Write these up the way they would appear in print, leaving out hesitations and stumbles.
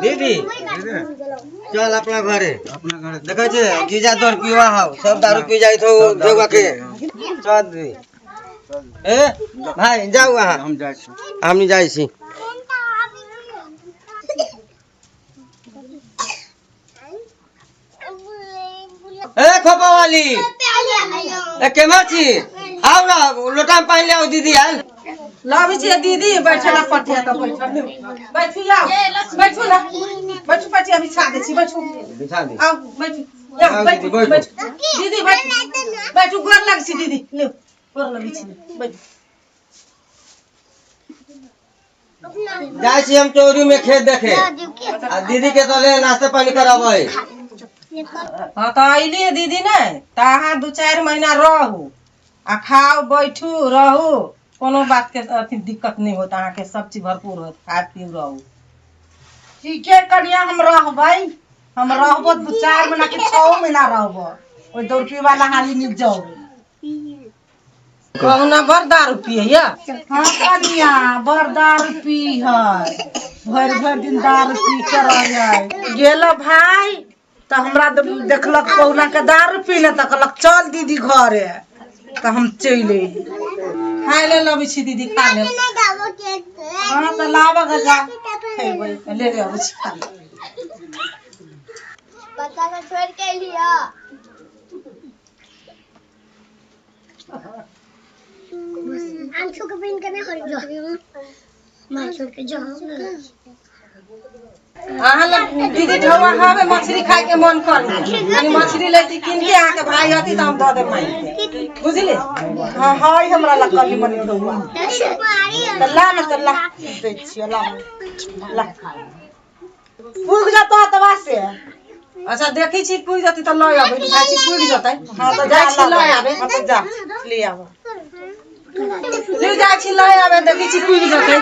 दीदी चल अपना घरे देखा जीजा तोर पीवा हो सब दारू पी जाई थो देवा के चल दीदी ए भाई जाओ वहां हम नहीं जाई छी ए खोपा वाली ए केमा छी आओ ना लोटा में पानी ले आओ दीदी यार लावी छी दीदी बैठला पठिया तो बैठल बैठू आओ बैठू ना बैठू पठिया बिछा दे छी बैठू बिछा दे आओ बैठू या बैठू दीदी बैठू बैठू गोर लग छी दीदी ले गोर लग छी बैठू जाय छी हम चोरी में खेत देखे आ दीदी के तले नाश्ता पानी कराबै हां तो आइली दीदी ने ताहा 2-4 महीना रहू आ खाओ बैठू रहू कोनो बात के अथी दिक्कत नहीं होता अहाँ के सब चीज भरपूर होत खाए पीऊ रहू ठीक है कनिया हम रहबो 2-4 महीना के 6 महीना रहबो ओइ दौड़पी वाला हाली निक जाओ कहना बर दारू पिए या हां कनिया बर दारू पी है भर दिन दारू पी के रह जाए गेलो भाई तो हमरा देखलक पौना के दारू पीले त कहलक चल दीदी घरे तो हम चले खाए ले लबी छी दीदी खा ले हां त लावा गजा खेबै ले ले अबी छी खा बच्चा को छोड़ के लिया आंसू को बिन करने हर जो मार छोड़ के जाओ ना आहा दीदी ढवा हवे मछली खाए के मन कर मछली लेती किन के आके भाई हती त हम द दे माई के बुझले हां हाय हमरा ला कभी मन ढवा त ला न त ला दे छी ला पुग जातो तवा से अच्छा देखी छी पुग जाती त लय आबे खाई छी पुग जतै हां त जा छी लय आबे हां त जा ले आबे ले जा छी लय आबे देखी छी पुग जतै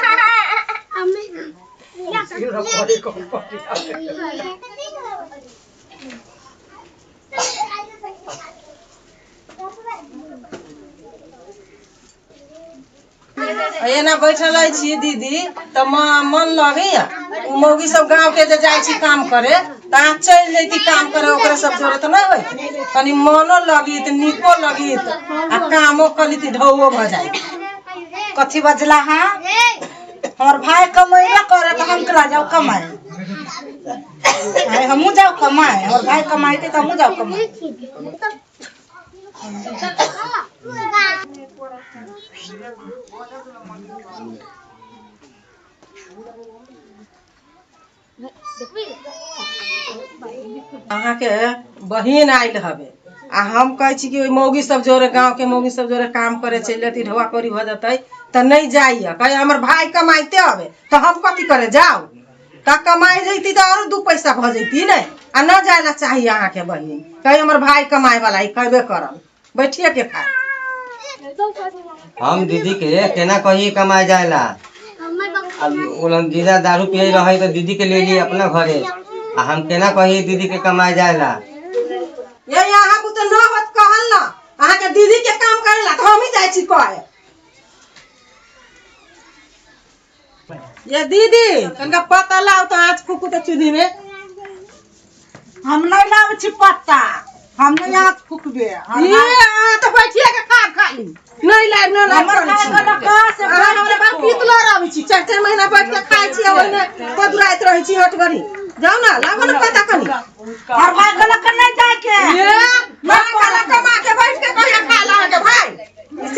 एना बैठल छी दीदी त मन लगे मौगी सब गांव के जे जाय छी काम करे ता चल जैती काम करे ओकरे सब जरूरत नहीं होय तनी मनो लगित निको लगित आ कामो कलित ढौओ भ जाय कथि बजला हां हमर भाई कमाइला करे त हम कला जाओ कमाए अरे हमहु जाओ कमाए और भाई कमाइते त हमहु जाओ कमाए अहाँ के बहिन आइल हवे आ हम कहै छी कि मौगी सब जोरे गांव के मौगी सब जोरे काम करे चलती ढवा करी भ जतै त नहीं जाइए कहे हमर भाई कमाइते हवे तो हम कथि करे जाओ का कमाई जैती त और 2 पैसा भ जैती नै आ न जायला चाहिए अहाँ के बहिन कहे हमर भाई कमाए वाला ही कहबे करम बैठिए के खा हम दीदी के केना कही कमाए जायला अब ओलन जीजा दारू पिए रहे तो दीदी के ले ली अपना घरे आ हम केना कही दीदी के कमाए जायला ये यहाँ को तो न होत कहल ना अहाँ के दीदी के काम करेला तो हम ही जाय छी कहे ये दीदी कनका पता लाओ तो आज फुकू तो चुनी में हम नहीं लाव छी पत्ता हम नहीं आज फुकबे ये तो बैठिए के खा खाली नहीं लाइव न हमर खाए वाला का से हमरा बाप पीतला रहै छी 4-4 महीना बैठ के खाइ छी ओने पदुराइत रहै छी हट गरी जाओ ना लागो ना पता कनी और भाई गलत कर नहीं जाए के ये मैं काला कमा के बैठ के कहिया खा ला के भाई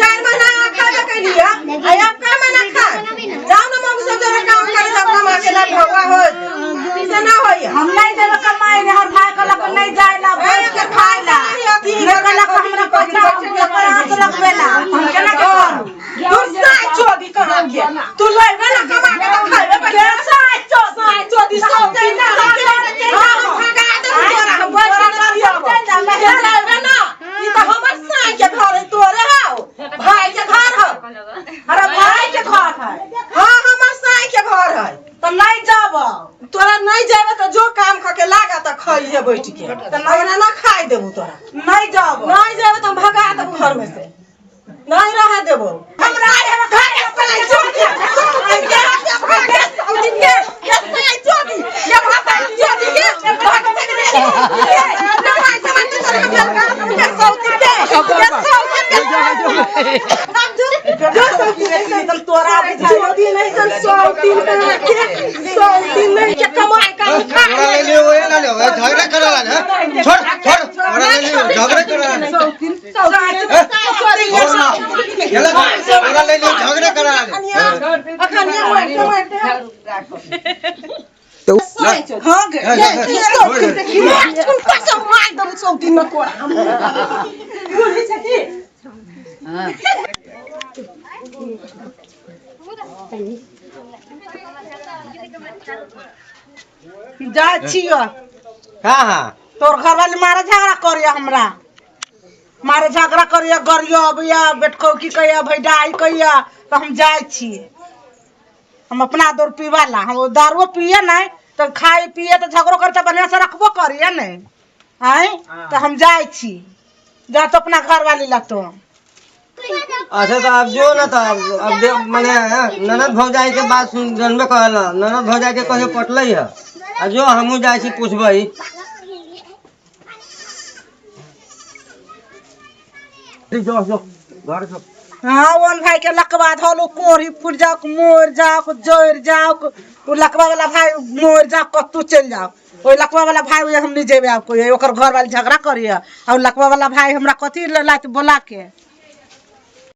4 महीना खाए के लिया आ आप का महीना खा जाओ ना मौग सब जरा काम करे सब कमा के ला भगवा हो इसे ना होई हम नहीं देबे कमाई ने हर भाई गलत नहीं जाए ला बैठ के खाए ला मैं गलत हमरा पैसा हाथ लगबेला हम केना कर तू साई चोदी कहां के तू लइबे ना कमा के खाइबे के साई चोदी सब देना हां भगा दे तोरा हम बड़ा लइबे ना ई त हमर साई के घर तोरे हाउ भाई के घर हो अरे भाई के घर है हां हमर साई के घर है तो नहीं जाब तोरा नहीं जाबे तो जो काम ख के लागा त खइए बैठ के त लगना ना खाई देबू तोरा नहीं जाबे तो भगा देबू घर में से नहीं रह देबो हमरा घर पे नहीं जो दिन नहीं तो 100 दिन नहीं के कमाई का ओरा ले लियो ए ना लियो झगड़ा करा ना छोड़ छोड़ ओरा ले लियो झगड़ा करा ना चला ओरा ले लियो झगड़ा करा ना अखन ये मार तो हां गे पैसा मार दो 100 दिन में कोड़ा बोली छथि हां जा छियो हां तोर घर वाली मारे झगड़ा करिया हमरा मारे झगड़ा करिया गरियो अबिया बेटको की कहिया भैडाई कहिया तो हम जाय छी हम अपना दौर पीवाला हम दारू पिए नहीं तो खाए पिए तो झगड़ो करते बढ़िया से रखबो करिए नहीं आई तो हम जाय छी जा तो अपना घर वाली ला तो अच्छा तो अब जो ना था अब माने ननद भौजाई के बात सुन जनबे कहला ननद भौजाई के कहे पटलई है आ जो हमहू जाय छी पूछबई जो जो घर जो हाँ वन भाई के लकवा धोलो कोरी फुट जाओ मोर जाओ जोर जाओ वो लकवा वाला भाई मोर जाओ कतू चल जाओ ओई लकवा वाला भाई हम नहीं जेबे आपको ओकर घर वाली झगड़ा करिए और लकवा वाला भाई हमरा कथी लात बोला के